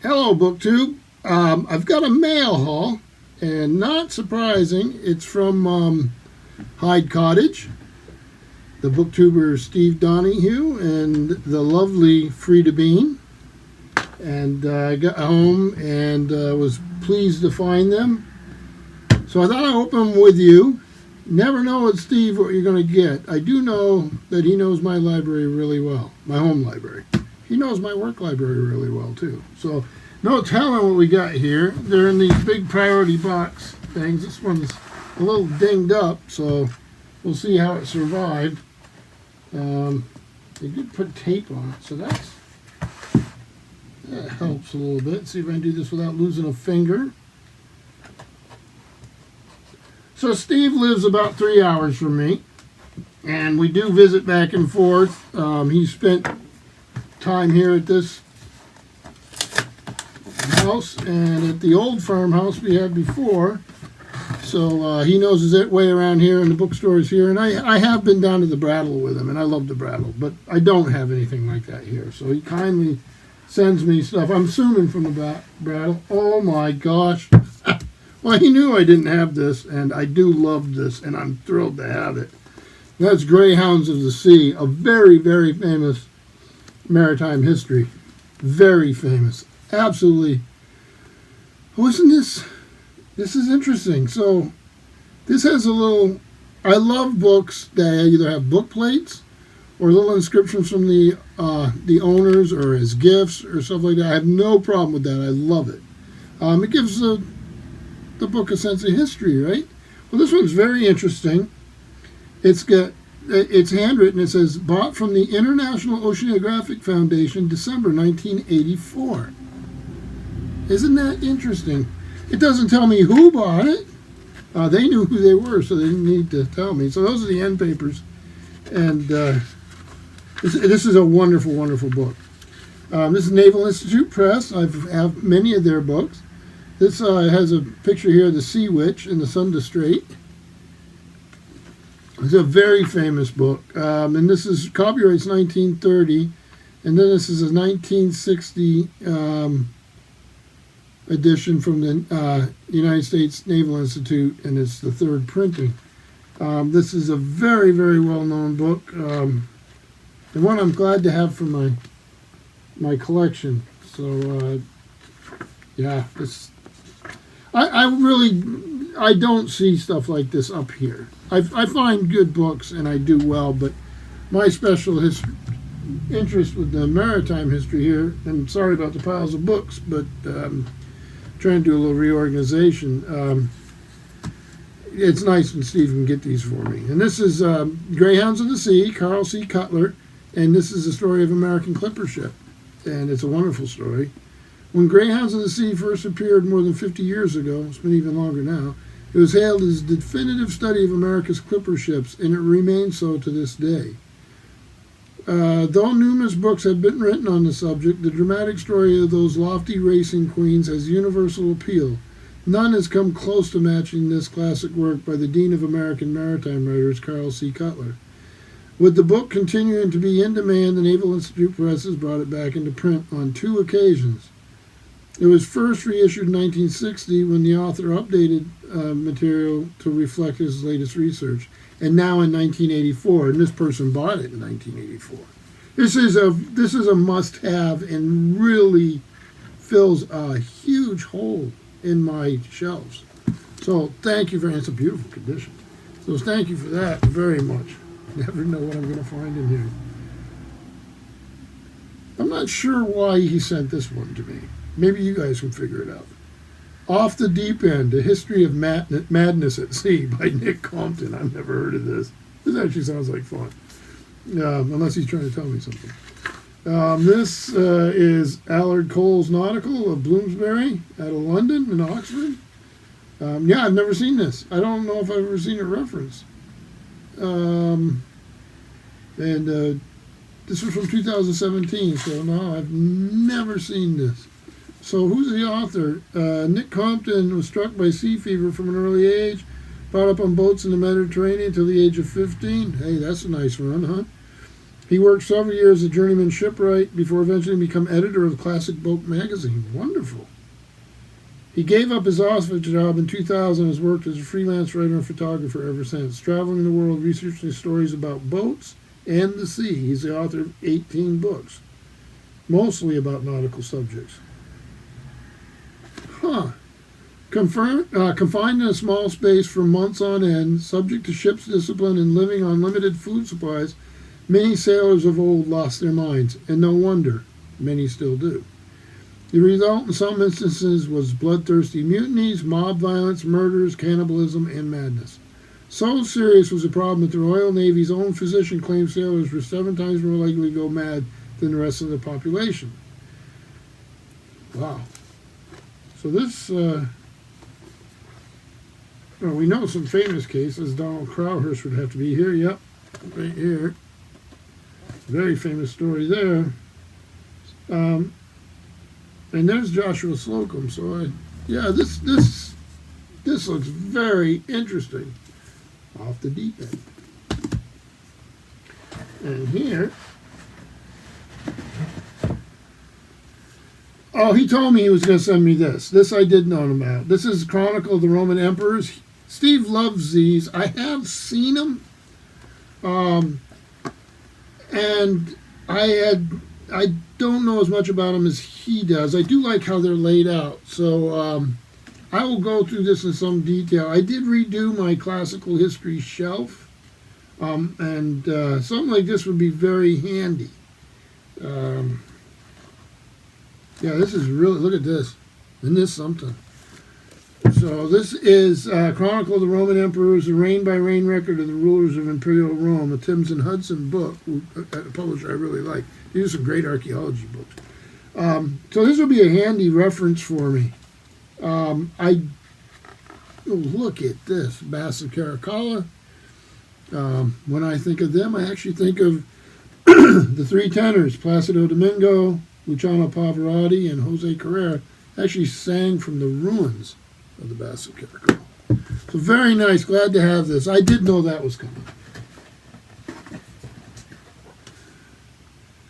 Hello, BookTube. I've got a mail haul, and not surprising, it's from Hyde Cottage, the booktuber Steve Donahue, and the lovely Frida Bean. And I got home and was pleased to find them. So I thought I'd open them with you. Never know with Steve what you're going to get. I do know that he knows my library really well, my home library. He knows my work library really well, too. So no telling what we got here. They're in these big priority box things. This one's a little dinged up, so we'll see how it survived. They did put tape on it, so that helps a little bit. See if I can do this without losing a finger. So Steve lives about 3 hours from me, and we do visit back and forth. He spent time here at this house and at the old farmhouse we had before. So he knows his way around here and the bookstores here. And I have been down to the Brattle with him, and I love the Brattle, but I don't have anything like that here. So he kindly sends me stuff. I'm assuming from the Brattle. Oh my gosh. Well, he knew I didn't have this, and I do love this, and I'm thrilled to have it. That's Greyhounds of the Sea, a very, very famous maritime history. Very famous. Absolutely. Wasn't this? This is interesting. So, this has a little. I love books that either have book plates or little inscriptions from the owners or as gifts or stuff like that. I have no problem with that. I love it. It gives the book a sense of history, right? Well, this one's very interesting. It's handwritten. It says, bought from the International Oceanographic Foundation, December 1984. Isn't that interesting? It doesn't tell me who bought it. They knew who they were, so they didn't need to tell me. So those are the end papers. And this is a wonderful, wonderful book. This is Naval Institute Press. I have many of their books. This has a picture here of the Sea Witch in the Sunda Strait. It's a very famous book. And this is copyrights 1930. And then this is a 1960 edition from the United States Naval Institute, and it's the third printing. This is a very, very well-known book. The one I'm glad to have for my collection. So, yeah, this... I don't see stuff like this up here. I find good books and I do well, but my special interest with the maritime history here, and sorry about the piles of books, but trying to do a little reorganization. It's nice when Steve can get these for me. And this is Greyhounds of the Sea, Carl C. Cutler, and this is the story of American clipper ship, and it's a wonderful story. When Greyhounds of the Sea first appeared more than 50 years ago, it's been even longer now, it was hailed as the definitive study of America's clipper ships, and it remains so to this day. Though numerous books have been written on the subject, the dramatic story of those lofty racing queens has universal appeal. None has come close to matching this classic work by the Dean of American Maritime Writers, Carl C. Cutler. With the book continuing to be in demand, the Naval Institute Press has brought it back into print on 2 occasions. It was first reissued in 1960 when the author updated material to reflect his latest research, and now in 1984, and this person bought it in 1984. This is a must-have and really fills a huge hole in my shelves. So thank you it's a beautiful condition. So thank you for that very much. Never know what I'm going to find in here. I'm not sure why he sent this one to me. Maybe you guys can figure it out. Off the Deep End, A History of Madness at Sea by Nick Compton. I've never heard of this. This actually sounds like fun. Unless he's trying to tell me something. This is Allard Cole's Nautical of Bloomsbury out of London and Oxford. Yeah, I've never seen this. I don't know if I've ever seen it referenced. This was from 2017, so no, I've never seen this. So who's the author? Nick Compton was struck by sea fever from an early age, brought up on boats in the Mediterranean until the age of 15. Hey, that's a nice run, huh? He worked several years as a journeyman shipwright before eventually becoming editor of Classic Boat magazine. Wonderful. He gave up his office job in 2000 and has worked as a freelance writer and photographer ever since, traveling the world researching stories about boats and the sea. He's the author of 18 books, mostly about nautical subjects. Confined in a small space for months on end, subject to ship's discipline and living on limited food supplies, many sailors of old lost their minds, and no wonder, many still do. The result in some instances was bloodthirsty mutinies, mob violence, murders, cannibalism, and madness. So serious was the problem that the Royal Navy's own physician claimed sailors were 7 times more likely to go mad than the rest of the population. Wow. So this, we know some famous cases. Donald Crowhurst would have to be here. Yep, right here. Very famous story there. And there's Joshua Slocum. So, this looks very interesting. Off the deep end. And here, he told me he was going to send me this. This I did know about. This is Chronicle of the Roman Emperors. Steve loves these. I have seen them. And I don't know as much about them as he does. I do like how they're laid out. So I will go through this in some detail. I did redo my classical history shelf. And something like this would be very handy. This is really, look at this. Isn't this something? So this is Chronicle of the Roman Emperors, a reign-by-reign record of the rulers of Imperial Rome, a Timms and Hudson book, a publisher I really like. They do some great archaeology books. So this will be a handy reference for me. Look at this, Bass of Caracalla. When I think of them, I actually think of the three tenors, Placido Domingo, Luciano Pavarotti, and Jose Carrera, actually sang from the ruins of the Bass of Caracalla. So very nice. Glad to have this. I did know that was coming.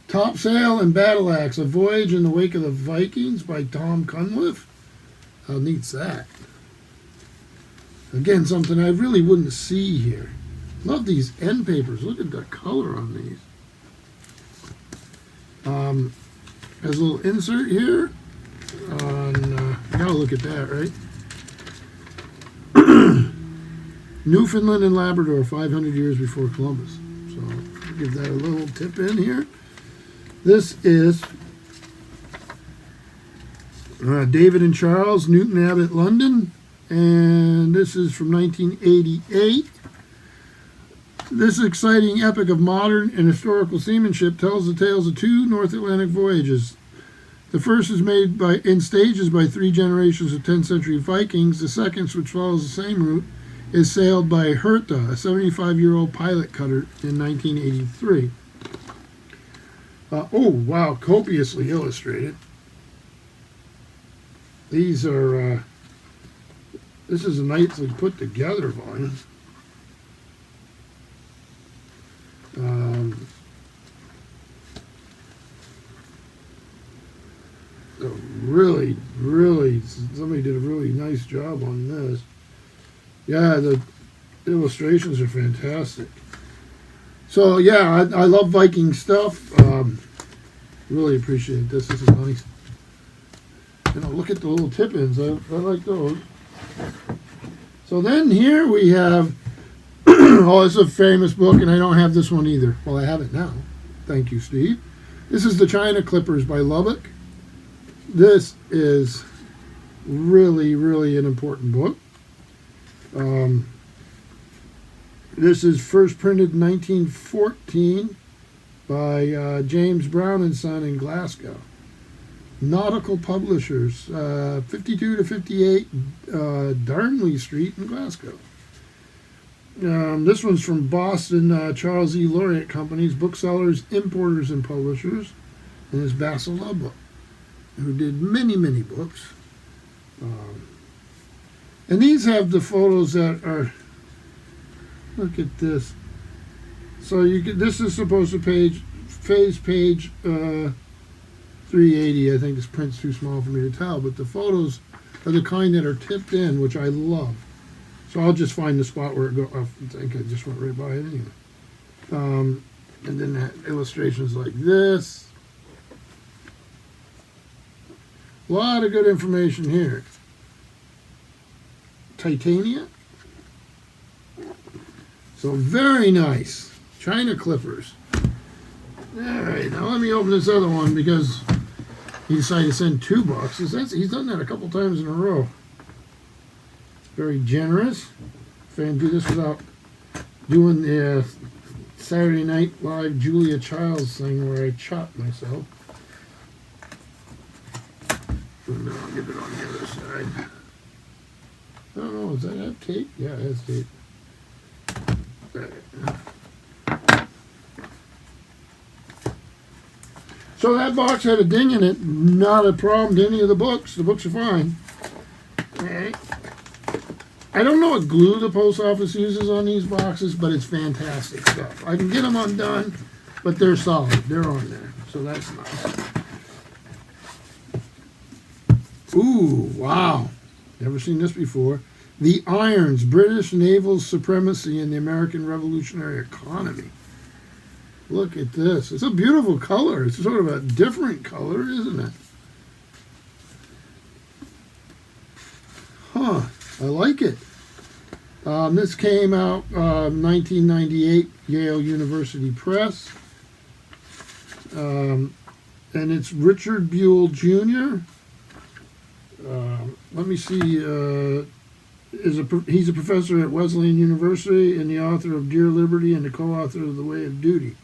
Topsail and Battle Axe, A Voyage in the Wake of the Vikings by Tom Cunliffe. How neat's that? Again, something I really wouldn't see here. Love these end papers. Look at the color on these. There's a little insert here on, you gotta look at that, right? Newfoundland and Labrador, 500 years before Columbus. So I'll give that a little tip in here. This is David and Charles, Newton Abbot, London. And this is from 1988. This exciting epic of modern and historical seamanship tells the tales of 2 North Atlantic voyages. The first is made in stages by 3 generations of 10th century Vikings. The second, which follows the same route, is sailed by Hertha, a 75-year-old pilot cutter, in 1983. Wow, copiously illustrated. These are, this is a nicely put together volume. Really, somebody did a really nice job on this. Yeah, the illustrations are fantastic. So yeah, I love Viking stuff. Really appreciate this. This is nice. Look at the little tip-ins. I like those. So then here we have, this is a famous book, and I don't have this one either. Well, I have it now. Thank you, Steve. This is The China Clippers by Lubbock. This is really, really an important book. This is first printed in 1914 by James Brown and Son in Glasgow. Nautical Publishers, 52 to 58 Darnley Street in Glasgow. This one's from Boston, Charles E. Laureate Companies, booksellers, importers, and publishers, and it's Basil Lubbock, who did many, many books. And these have the photos that are, look at this, So you could, this is supposed to page 380. I think this print's too small for me to tell, but the photos are the kind that are tipped in, which I love. So I'll just find the spot where it goes. I think I just went right by it anyway. And then that illustrations like this. A lot of good information here. Titania. So very nice. China clippers. Alright, now let me open this other one because he decided to send 2 boxes. He's done that a couple times in a row. Very generous. Fan do this without doing the Saturday Night Live Julia Childs thing where I chop myself. And then I'll get it on the other side. I don't know, does that have tape? Yeah, it has tape. So that box had a ding in it. Not a problem to any of the books. The books are fine. Alright. I don't know what glue the post office uses on these boxes, but it's fantastic stuff. I can get them undone, but they're solid. They're on there. So that's nice. Ooh, wow. Never seen this before. The Irons, British Naval Supremacy in the American Revolutionary Economy. Look at this. It's a beautiful color. It's sort of a different color, isn't it? Huh. I like it. This came out 1998, Yale University Press. And it's Richard Buell Jr. Let me see. He's a professor at Wesleyan University and the author of Dear Liberty and the co-author of The Way of Duty.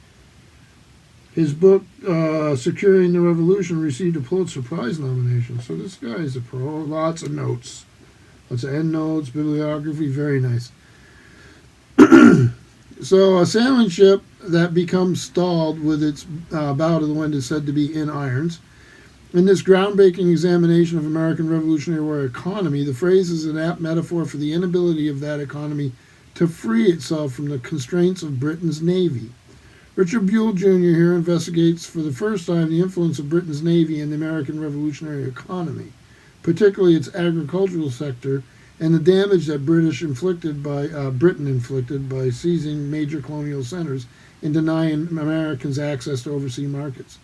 His book, Securing the Revolution, received a Pulitzer Prize nomination. So this guy's a pro. Lots of notes. Lots of endnotes, bibliography, very nice. So a sailing ship that becomes stalled with its bow to the wind is said to be in irons. In this groundbreaking examination of American Revolutionary War economy, the phrase is an apt metaphor for the inability of that economy to free itself from the constraints of Britain's navy. Richard Buell Jr. here investigates for the first time the influence of Britain's navy in the American Revolutionary economy, particularly its agricultural sector, and the damage that Britain inflicted by seizing major colonial centers and denying Americans access to overseas markets.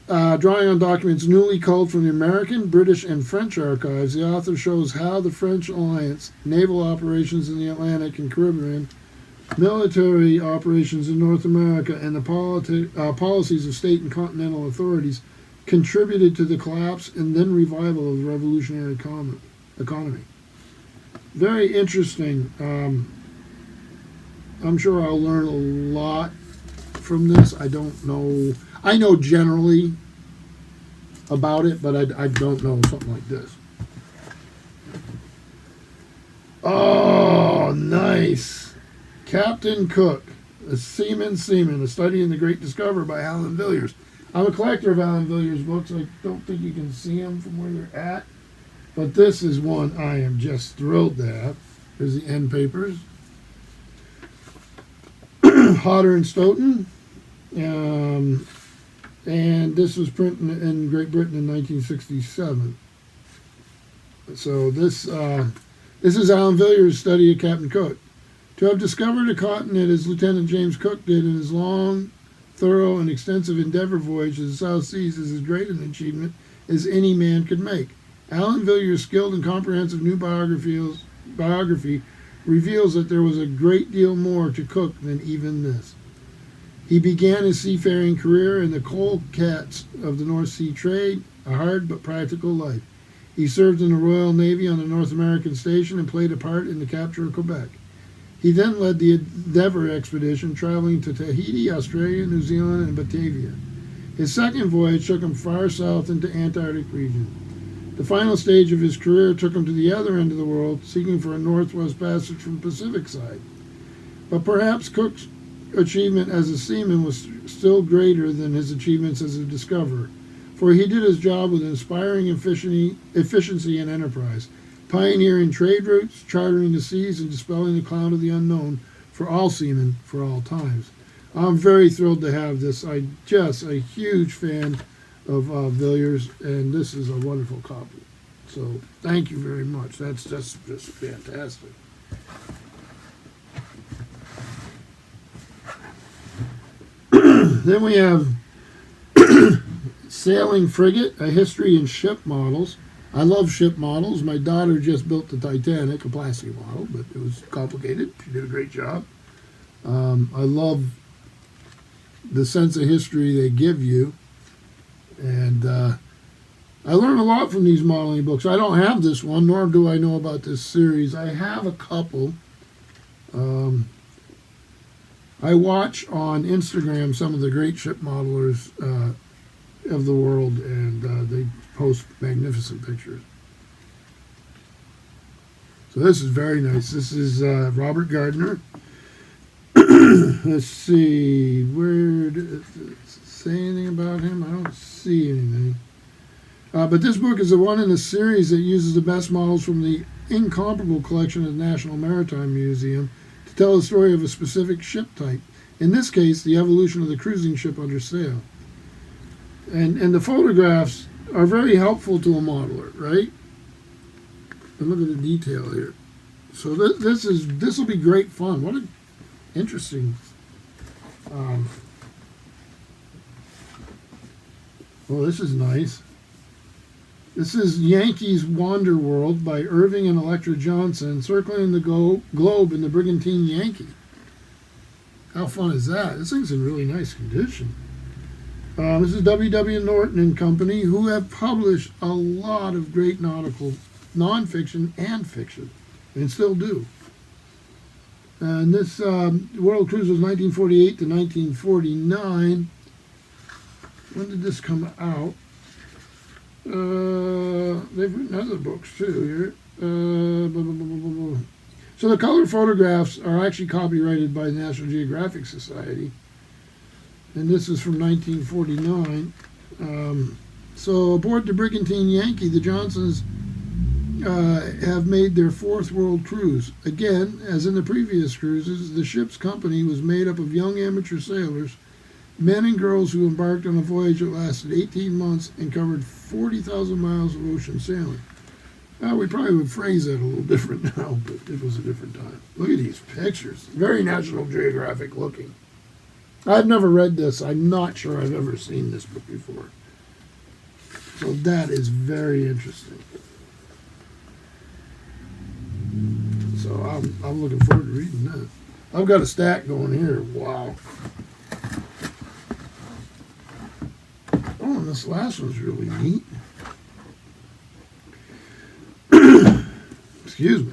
Drawing on documents newly culled from the American, British, and French archives, the author shows how the French alliance, naval operations in the Atlantic and Caribbean, military operations in North America, and the policies of state and continental authorities contributed to the collapse and then revival of the revolutionary economy. Very interesting. I'm sure I'll learn a lot from this. I don't know. I know generally about it, but I don't know something like this. Oh, nice. Captain Cook, a Seaman, A Study in the Great Discoverer by Alan Villiers. I'm a collector of Alan Villiers' books. I don't think you can see them from where you're at, but this is one I am just thrilled to have. Here's the end papers. Hodder and Stoughton. And this was printed in Great Britain in 1967. So this is Alan Villiers' study of Captain Cook. To have discovered a continent as Lieutenant James Cook did in his long, thorough, and extensive endeavor voyage to the South Seas is as great an achievement as any man could make. Alan Villiers' skilled and comprehensive new biography reveals that there was a great deal more to Cook than even this. He began his seafaring career in the coal cats of the North Sea trade, a hard but practical life. He served in the Royal Navy on the North American station and played a part in the capture of Quebec. He then led the Endeavour expedition, traveling to Tahiti, Australia, New Zealand, and Batavia. His second voyage took him far south into the Antarctic region. The final stage of his career took him to the other end of the world, seeking for a northwest passage from the Pacific side. But perhaps Cook's achievement as a seaman was still greater than his achievements as a discoverer, for he did his job with inspiring efficiency and enterprise, pioneering trade routes, charting the seas, and dispelling the cloud of the unknown for all seamen for all times. I'm very thrilled to have this. I'm just a huge fan of Villiers, and this is a wonderful copy. So thank you very much. That's just fantastic. Then we have Sailing Frigate, A History in Ship Models. I love ship models. My daughter just built the Titanic, a plastic model, but it was complicated. She did a great job. I love the sense of history they give you. And I learned a lot from these modeling books. I don't have this one, nor do I know about this series. I have a couple. I watch on Instagram some of the great ship modelers of the world, and they post magnificent pictures. So this is very nice. This is Robert Gardner. Let's see, where did it say anything about him? I don't see anything. But this book is the one in a series that uses the best models from the incomparable collection of the National Maritime Museum to tell the story of a specific ship type. In this case, the evolution of the cruising ship under sail. And the photographs are very helpful to a modeler, right? And look at the detail here. So this will be great fun. What an interesting. Well, this is nice. This is Yankees Wander World by Irving and Electra Johnson, circling the globe in the Brigantine Yankee. How fun is that? This thing's in really nice condition. This is W.W. Norton and Company, who have published a lot of great nautical nonfiction and fiction, and still do. And this World Cruise was 1948 to 1949. When did this come out? They've written other books too here. So the color photographs are actually copyrighted by the National Geographic Society. And this is from 1949. So aboard the Brigantine Yankee, the Johnsons have made their fourth world cruise. Again, as in the previous cruises, the ship's company was made up of young amateur sailors, men and girls who embarked on a voyage that lasted 18 months and covered 40,000 miles of ocean sailing. We probably would phrase that a little different now, but it was a different time. Look at these pictures. Very National Geographic looking. I've never read this. I'm not sure I've ever seen this book before. So that is very interesting. So I'm looking forward to reading that. I've got a stack going here. Wow. Oh, and this last one's really neat. Excuse me.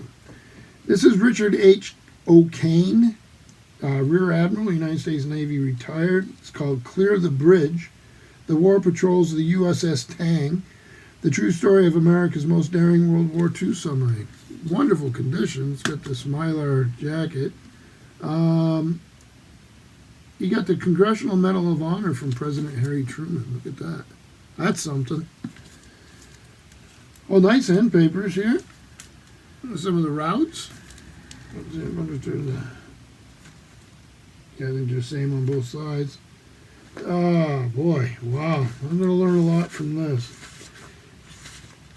This is Richard H. O'Kane, Rear Admiral, United States Navy, retired. It's called Clear the Bridge, The War Patrols of the USS Tang, the true story of America's most daring World War II submarine. Wonderful condition. It's got this Mylar jacket. You got the Congressional Medal of Honor from President Harry Truman. Look at that. That's something. Oh, nice end papers here. Some of the routes. I wonder if there's a... Yeah, I think they're the same on both sides. Oh, boy. Wow. I'm going to learn a lot from this.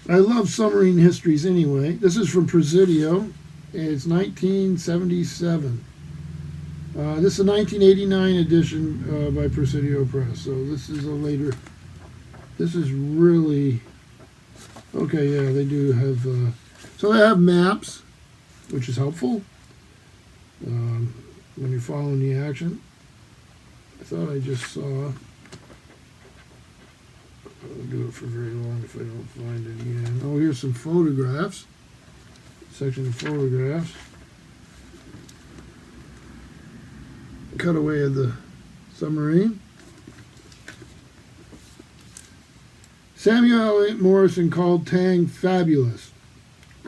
I love submarine histories anyway. This is from Presidio. It's 1977. This is a 1989 edition by Presidio Press. So this is a later... This is really... Okay, yeah, they do have... So they have maps, which is helpful when you're following the action. I thought I just saw... I'll do it for very long if I don't find it again. Oh, here's some photographs. Section of photographs. Cutaway of the submarine. Samuel L. Morrison called Tang fabulous.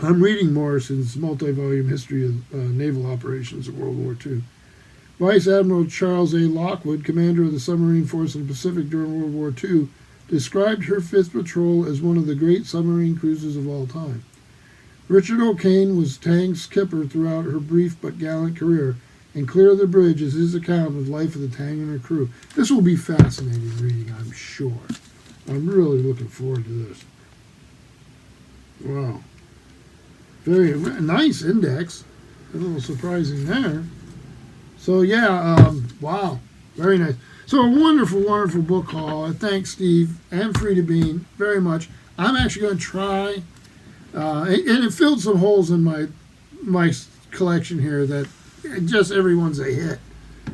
I'm reading Morrison's multi-volume history of naval operations of World War II. Vice Admiral Charles A. Lockwood, commander of the submarine force in the Pacific during World War II, described her fifth patrol as one of the great submarine cruises of all time. Richard O'Kane was Tang's skipper throughout her brief but gallant career. and clear the bridge is his account of the life of the Tanganer crew. This will be fascinating reading, I'm sure. I'm really looking forward to this. Wow. Very nice index. A little surprising there. So, yeah, wow. Very nice. So, a wonderful, wonderful book haul. I thank Steve and Frida Bean very much. I'm actually going to try, and it filled some holes in my collection here that just everyone's a hit.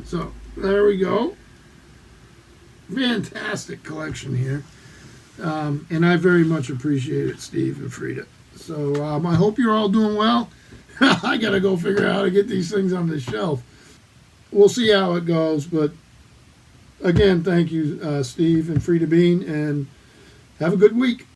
So, there we go. Fantastic collection here. And I very much appreciate it, Steve and Frida. So I hope you're all doing well. I got to go figure out how to get these things on the shelf. We'll see how it goes. But again, thank you, Steve and Frida Bean, and have a good week.